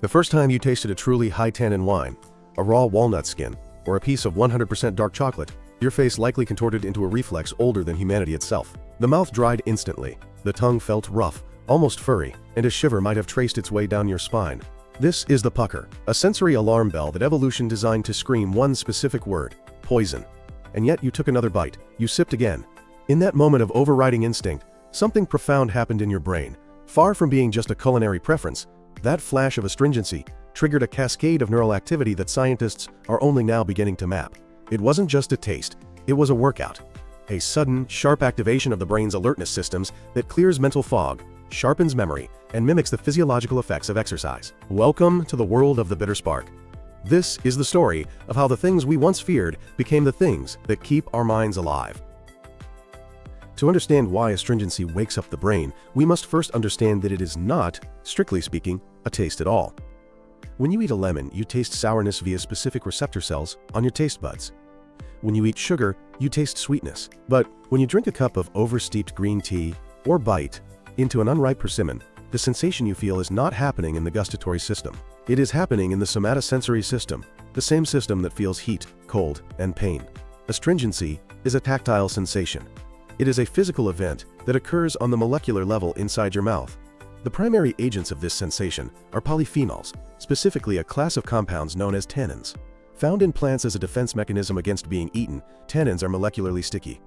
The first time you tasted a truly high-tannin wine, a raw walnut skin, or a piece of 100% dark chocolate, your face likely contorted into a reflex older than humanity itself. The mouth dried instantly, the tongue felt rough, almost furry, and a shiver might have traced its way down your spine. This is the pucker, a sensory alarm bell that evolution designed to scream one specific word: poison. And yet you took another bite, you sipped again. In that moment of overriding instinct, something profound happened in your brain. Far from being just a culinary preference, that flash of astringency triggered a cascade of neural activity that scientists are only now beginning to map. It wasn't just a taste, it was a workout. A sudden, sharp activation of the brain's alertness systems that clears mental fog, sharpens memory, and mimics the physiological effects of exercise. Welcome to the world of the bitter spark. This is the story of how the things we once feared became the things that keep our minds alive. To understand why astringency wakes up the brain, we must first understand that it is not, strictly speaking, a taste at all. When you eat a lemon, you taste sourness via specific receptor cells on your taste buds. When you eat sugar, you taste sweetness. But when you drink a cup of oversteeped green tea or bite into an unripe persimmon, the sensation you feel is not happening in the gustatory system. It is happening in the somatosensory system, the same system that feels heat, cold, and pain. Astringency is a tactile sensation. It is a physical event that occurs on the molecular level inside your mouth. The primary agents of this sensation are polyphenols, specifically a class of compounds known as tannins. Found in plants as a defense mechanism against being eaten, tannins are molecularly sticky.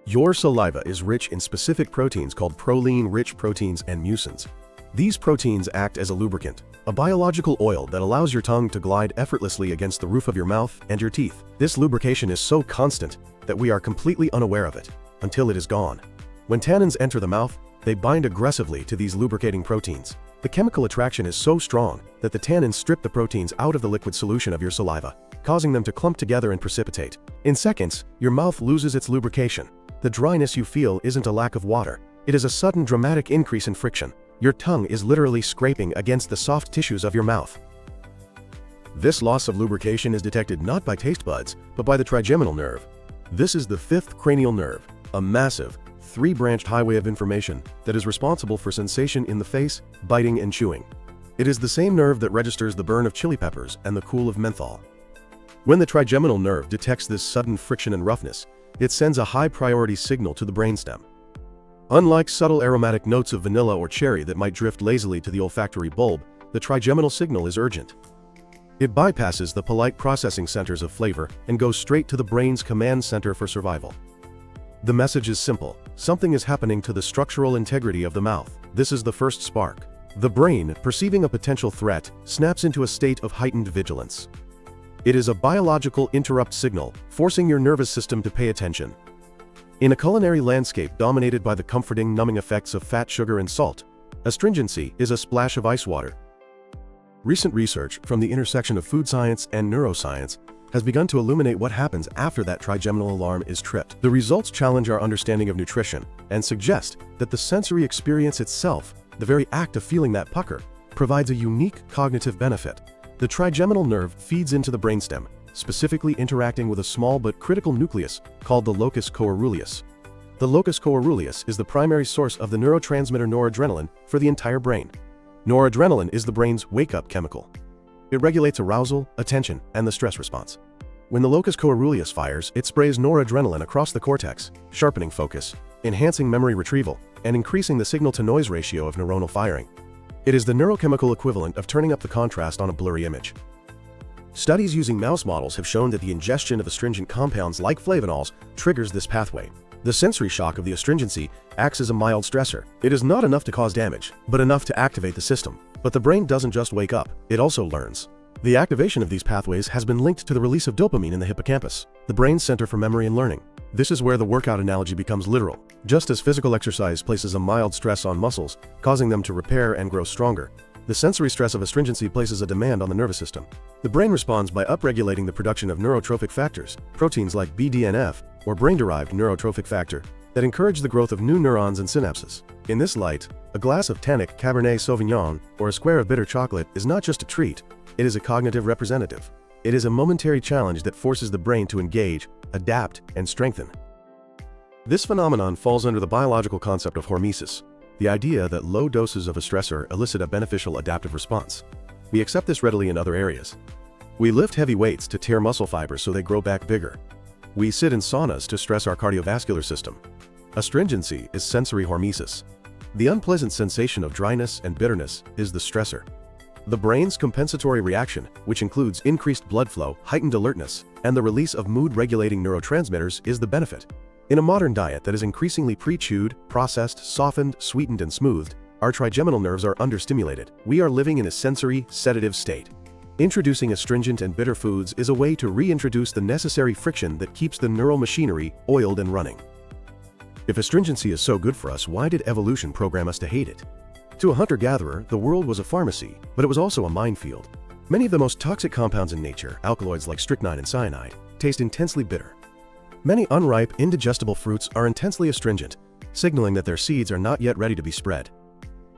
Your saliva is rich in specific proteins called proline-rich proteins and mucins. These proteins act as a lubricant, a biological oil that allows your tongue to glide effortlessly against the roof of your mouth and your teeth. This lubrication is so constant that we are completely unaware of it until it is gone. When tannins enter the mouth, they bind aggressively to these lubricating proteins. The chemical attraction is so strong that the tannins strip the proteins out of the liquid solution of your saliva, causing them to clump together and precipitate. In seconds, your mouth loses its lubrication. The dryness you feel isn't a lack of water. It is a sudden dramatic increase in friction. Your tongue is literally scraping against the soft tissues of your mouth. This loss of lubrication is detected not by taste buds, but by the trigeminal nerve. This is the fifth cranial nerve, a massive, three-branched highway of information that is responsible for sensation in the face, biting, and chewing. It is the same nerve that registers the burn of chili peppers and the cool of menthol. When the trigeminal nerve detects this sudden friction and roughness, it sends a high-priority signal to the brainstem. Unlike subtle aromatic notes of vanilla or cherry that might drift lazily to the olfactory bulb, the trigeminal signal is urgent. It bypasses the polite processing centers of flavor and goes straight to the brain's command center for survival. The message is simple. Something is happening to the structural integrity of the mouth. This is the first spark. The brain, perceiving a potential threat, snaps into a state of heightened vigilance. It is a biological interrupt signal, forcing your nervous system to pay attention. In a culinary landscape dominated by the comforting, numbing effects of fat, sugar, and salt, astringency is a splash of ice water. Recent research from the intersection of food science and neuroscience has begun to illuminate what happens after that trigeminal alarm is tripped. The results challenge our understanding of nutrition and suggest that the sensory experience itself, the very act of feeling that pucker, provides a unique cognitive benefit. The trigeminal nerve feeds into the brainstem, specifically interacting with a small but critical nucleus called the locus coeruleus. The locus coeruleus is the primary source of the neurotransmitter noradrenaline for the entire brain. Noradrenaline is the brain's wake-up chemical. It regulates arousal, attention, and the stress response. When the locus coeruleus fires, it sprays noradrenaline across the cortex, sharpening focus, enhancing memory retrieval, and increasing the signal-to-noise ratio of neuronal firing. It is the neurochemical equivalent of turning up the contrast on a blurry image. Studies using mouse models have shown that the ingestion of astringent compounds like flavonols triggers this pathway. The sensory shock of the astringency acts as a mild stressor. It is not enough to cause damage, but enough to activate the system. But the brain doesn't just wake up, it also learns. The activation of these pathways has been linked to the release of dopamine in the hippocampus, the brain's center for memory and learning. This is where the workout analogy becomes literal. Just as physical exercise places a mild stress on muscles, causing them to repair and grow stronger, the sensory stress of astringency places a demand on the nervous system. The brain responds by upregulating the production of neurotrophic factors, proteins like BDNF, or brain-derived neurotrophic factor, that encourage the growth of new neurons and synapses. In this light, a glass of tannic Cabernet Sauvignon or a square of bitter chocolate is not just a treat, it is a cognitive representative. It is a momentary challenge that forces the brain to engage, adapt, and strengthen. This phenomenon falls under the biological concept of hormesis, the idea that low doses of a stressor elicit a beneficial adaptive response. We accept this readily in other areas. We lift heavy weights to tear muscle fibers so they grow back bigger. We sit in saunas to stress our cardiovascular system. Astringency is sensory hormesis. The unpleasant sensation of dryness and bitterness is the stressor. The brain's compensatory reaction, which includes increased blood flow, heightened alertness, and the release of mood-regulating neurotransmitters, is the benefit. In a modern diet that is increasingly pre-chewed, processed, softened, sweetened, and smoothed, our trigeminal nerves are understimulated. We are living in a sensory, sedative state. Introducing astringent and bitter foods is a way to reintroduce the necessary friction that keeps the neural machinery oiled and running. If astringency is so good for us, why did evolution program us to hate it? To a hunter-gatherer, the world was a pharmacy, but it was also a minefield. Many of the most toxic compounds in nature, alkaloids like strychnine and cyanide, taste intensely bitter. Many unripe, indigestible fruits are intensely astringent, signaling that their seeds are not yet ready to be spread.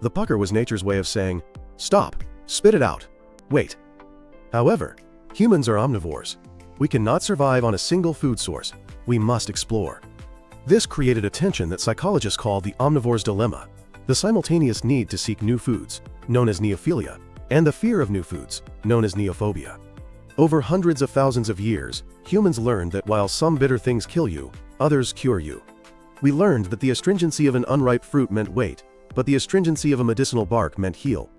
The pucker was nature's way of saying, "Stop, spit it out, wait." However, humans are omnivores. We cannot survive on a single food source. We must explore. This created a tension that psychologists call the omnivore's dilemma, the simultaneous need to seek new foods, known as neophilia, and the fear of new foods, known as neophobia. Over hundreds of thousands of years, humans learned that while some bitter things kill you, others cure you. We learned that the astringency of an unripe fruit meant wait, but the astringency of a medicinal bark meant heal.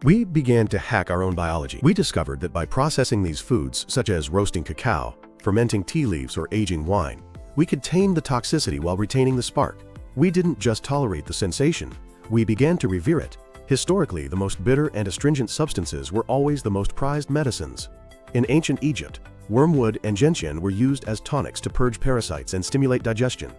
We began to hack our own biology. We discovered that by processing these foods, such as roasting cacao, fermenting tea leaves, or aging wine, we could tame the toxicity while retaining the spark. We didn't just tolerate the sensation, we began to revere it. Historically, the most bitter and astringent substances were always the most prized medicines. In ancient Egypt, wormwood and gentian were used as tonics to purge parasites and stimulate digestion.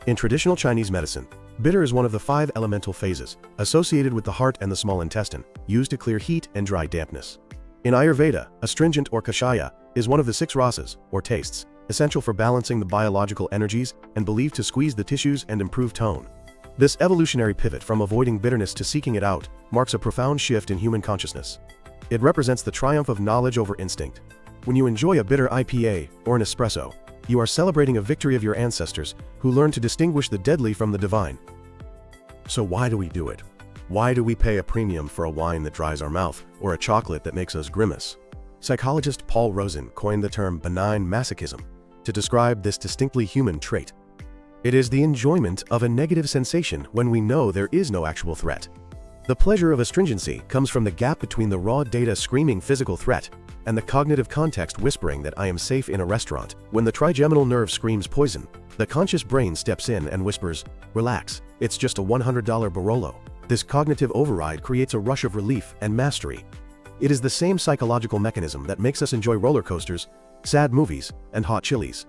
In traditional Chinese medicine, bitter is one of the 5 elemental phases, associated with the heart and the small intestine, used to clear heat and dry dampness. In Ayurveda, astringent or kashaya is one of the 6 rasas, or tastes, essential for balancing the biological energies and believed to squeeze the tissues and improve tone. This evolutionary pivot from avoiding bitterness to seeking it out marks a profound shift in human consciousness. It represents the triumph of knowledge over instinct. When you enjoy a bitter IPA or an espresso, you are celebrating a victory of your ancestors who learned to distinguish the deadly from the divine. So why do we do it? Why do we pay a premium for a wine that dries our mouth or a chocolate that makes us grimace? Psychologist Paul Rosen coined the term benign masochism to describe this distinctly human trait. It is the enjoyment of a negative sensation when we know there is no actual threat. The pleasure of astringency comes from the gap between the raw data screaming physical threat and the cognitive context whispering that I am safe in a restaurant. When the trigeminal nerve screams poison, the conscious brain steps in and whispers, "Relax, it's just a $100 Barolo." This cognitive override creates a rush of relief and mastery. It is the same psychological mechanism that makes us enjoy roller coasters, sad movies, and hot chilies.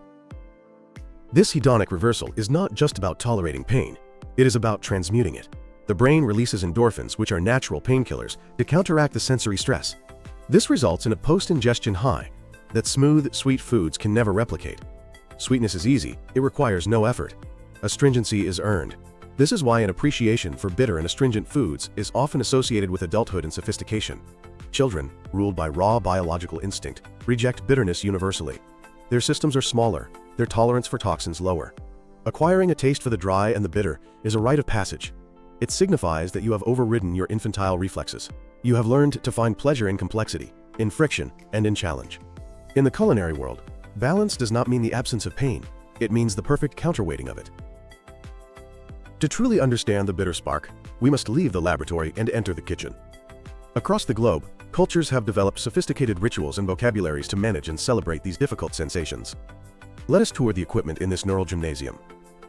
This hedonic reversal is not just about tolerating pain, it is about transmuting it. The brain releases endorphins, which are natural painkillers, to counteract the sensory stress. This results in a post-ingestion high that smooth, sweet foods can never replicate. Sweetness is easy, it requires no effort. Astringency is earned. This is why an appreciation for bitter and astringent foods is often associated with adulthood and sophistication. Children, ruled by raw biological instinct, reject bitterness universally. Their systems are smaller, their tolerance for toxins lower. Acquiring a taste for the dry and the bitter is a rite of passage. It signifies that you have overridden your infantile reflexes. You have learned to find pleasure in complexity, in friction, and in challenge. In the culinary world, balance does not mean the absence of pain, it means the perfect counterweighting of it. To truly understand the bitter spark, we must leave the laboratory and enter the kitchen. Across the globe, cultures have developed sophisticated rituals and vocabularies to manage and celebrate these difficult sensations. Let us tour the equipment in this neural gymnasium.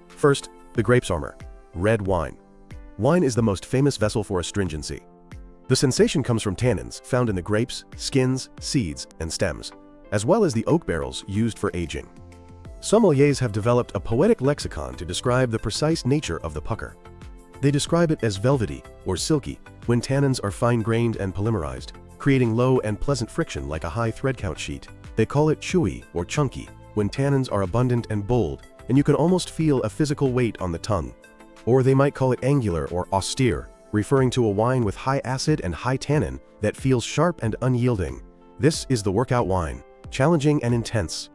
First, the grape's armor, red wine. Wine is the most famous vessel for astringency. The sensation comes from tannins found in the grapes, skins, seeds, and stems, as well as the oak barrels used for aging. Sommeliers have developed a poetic lexicon to describe the precise nature of the pucker. They describe it as velvety or silky when tannins are fine-grained and polymerized, creating low and pleasant friction like a high thread count sheet. They call it chewy or chunky when tannins are abundant and bold, and you can almost feel a physical weight on the tongue. Or they might call it angular or austere, referring to a wine with high acid and high tannin that feels sharp and unyielding. This is the workout wine, challenging and intense.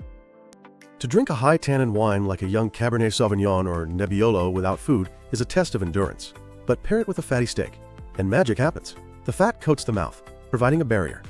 To drink a high tannin wine like a young Cabernet Sauvignon or Nebbiolo without food is a test of endurance. But pair it with a fatty steak, and magic happens. The fat coats the mouth, providing a barrier.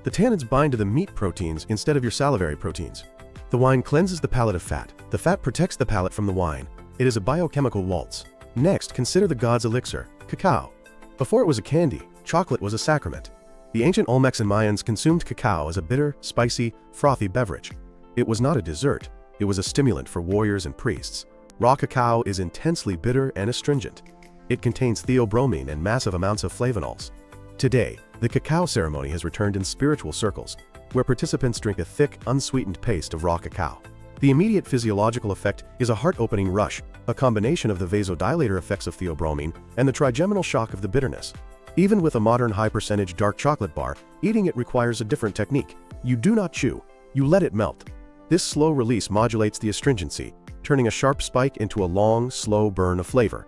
The tannins bind to the meat proteins instead of your salivary proteins. The wine cleanses the palate of fat. The fat protects the palate from the wine. It is a biochemical waltz. Next, consider the god's elixir, cacao. Before it was a candy, chocolate was a sacrament. The ancient Olmecs and Mayans consumed cacao as a bitter, spicy, frothy beverage. It was not a dessert. It was a stimulant for warriors and priests. Raw cacao is intensely bitter and astringent. It contains theobromine and massive amounts of flavonols. Today, the cacao ceremony has returned in spiritual circles, where participants drink a thick, unsweetened paste of raw cacao. The immediate physiological effect is a heart-opening rush, a combination of the vasodilator effects of theobromine and the trigeminal shock of the bitterness. Even with a modern high-percentage dark chocolate bar, eating it requires a different technique. You do not chew, you let it melt. This slow release modulates the astringency, turning a sharp spike into a long, slow burn of flavor.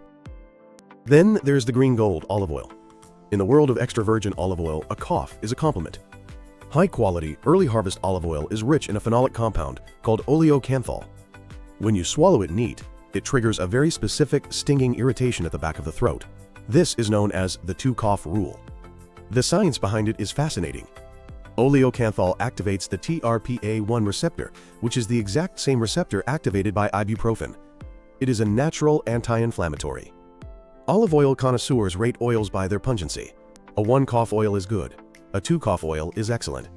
Then there's the green gold olive oil. In the world of extra virgin olive oil, a cough is a compliment. High-quality, early-harvest olive oil is rich in a phenolic compound called oleocanthal. When you swallow it neat, it triggers a very specific, stinging irritation at the back of the throat. This is known as the two-cough rule. The science behind it is fascinating. Oleocanthal activates the TRPA1 receptor, which is the exact same receptor activated by ibuprofen. It is a natural anti-inflammatory. Olive oil connoisseurs rate oils by their pungency. A one-cough oil is good. A two-cough oil is excellent.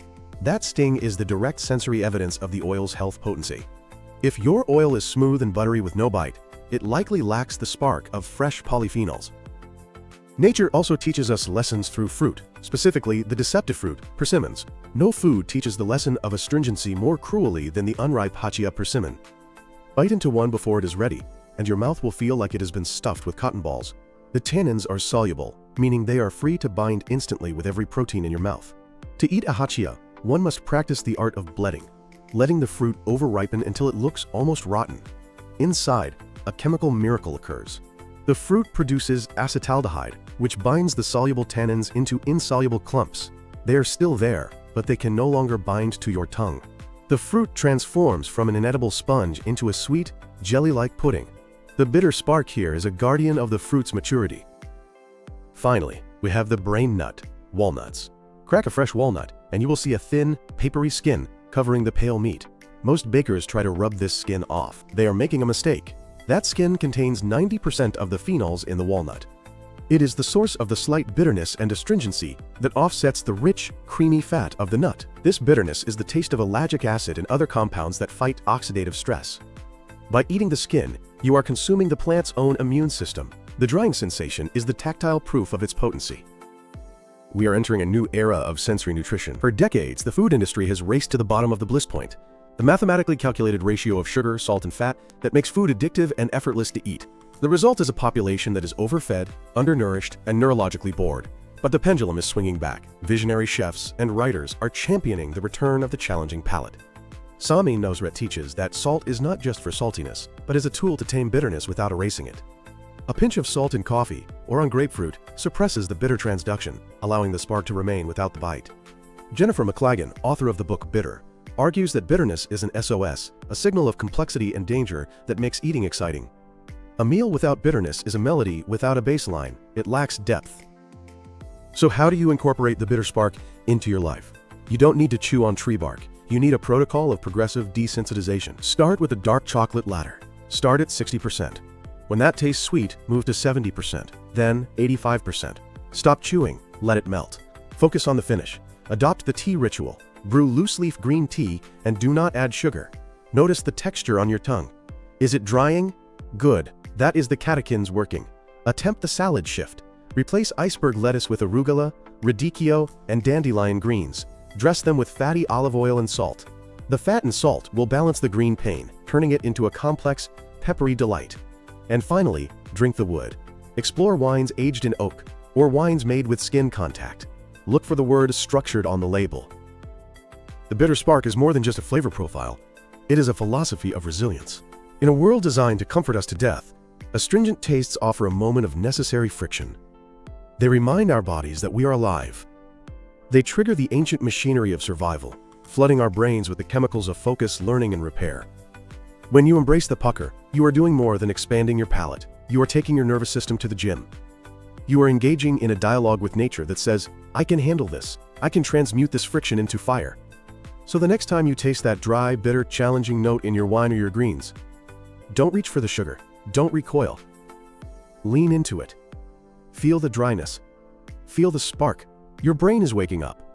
That sting is the direct sensory evidence of the oil's health potency. If your oil is smooth and buttery with no bite, it likely lacks the spark of fresh polyphenols. Nature also teaches us lessons through fruit, specifically the deceptive fruit, persimmons. No food teaches the lesson of astringency more cruelly than the unripe Hachia persimmon. Bite into one before it is ready, and your mouth will feel like it has been stuffed with cotton balls. The tannins are soluble, meaning they are free to bind instantly with every protein in your mouth. To eat a Hachia, one must practice the art of bledding, letting the fruit over-ripen until it looks almost rotten. Inside, a chemical miracle occurs. The fruit produces acetaldehyde, which binds the soluble tannins into insoluble clumps. They are still there, but they can no longer bind to your tongue. The fruit transforms from an inedible sponge into a sweet, jelly-like pudding. The bitter spark here is a guardian of the fruit's maturity. Finally, we have the brain nut, walnuts. Crack a fresh walnut, and you will see a thin, papery skin covering the pale meat. Most bakers try to rub this skin off. They are making a mistake. That skin contains 90% of the phenols in the walnut. It is the source of the slight bitterness and astringency that offsets the rich, creamy fat of the nut. This bitterness is the taste of ellagic acid and other compounds that fight oxidative stress. By eating the skin, you are consuming the plant's own immune system. The drying sensation is the tactile proof of its potency. We are entering a new era of sensory nutrition. For decades, the food industry has raced to the bottom of the bliss point, the mathematically calculated ratio of sugar, salt, and fat that makes food addictive and effortless to eat. The result is a population that is overfed, undernourished, and neurologically bored. But the pendulum is swinging back. Visionary chefs and writers are championing the return of the challenging palate. Sami Nosrat teaches that salt is not just for saltiness, but is a tool to tame bitterness without erasing it. A pinch of salt in coffee or on grapefruit suppresses the bitter transduction, allowing the spark to remain without the bite. Jennifer McLagan, author of the book Bitter, argues that bitterness is an SOS, a signal of complexity and danger that makes eating exciting. A meal without bitterness is a melody without a baseline. It lacks depth. So how do you incorporate the bitter spark into your life? You don't need to chew on tree bark. You need a protocol of progressive desensitization. Start with a dark chocolate ladder. Start at 60%. When that tastes sweet, move to 70%, then 85%. Stop chewing, let it melt. Focus on the finish. Adopt the tea ritual. Brew loose-leaf green tea and do not add sugar. Notice the texture on your tongue. Is it drying? Good. That is the catechins working. Attempt the salad shift. Replace iceberg lettuce with arugula, radicchio, and dandelion greens. Dress them with fatty olive oil and salt. The fat and salt will balance the green pain, turning it into a complex, peppery delight. And finally, drink the wood. Explore wines aged in oak, or wines made with skin contact. Look for the word structured on the label. The bitter spark is more than just a flavor profile. It is a philosophy of resilience. In a world designed to comfort us to death, astringent tastes offer a moment of necessary friction. They remind our bodies that we are alive. They trigger the ancient machinery of survival, flooding our brains with the chemicals of focus, learning, and repair. When you embrace the pucker, you are doing more than expanding your palate. You are taking your nervous system to the gym. You are engaging in a dialogue with nature that says, I can handle this. I can transmute this friction into fire. So the next time you taste that dry, bitter, challenging note in your wine or your greens, don't reach for the sugar. Don't recoil. Lean into it. Feel the dryness. Feel the spark. Your brain is waking up.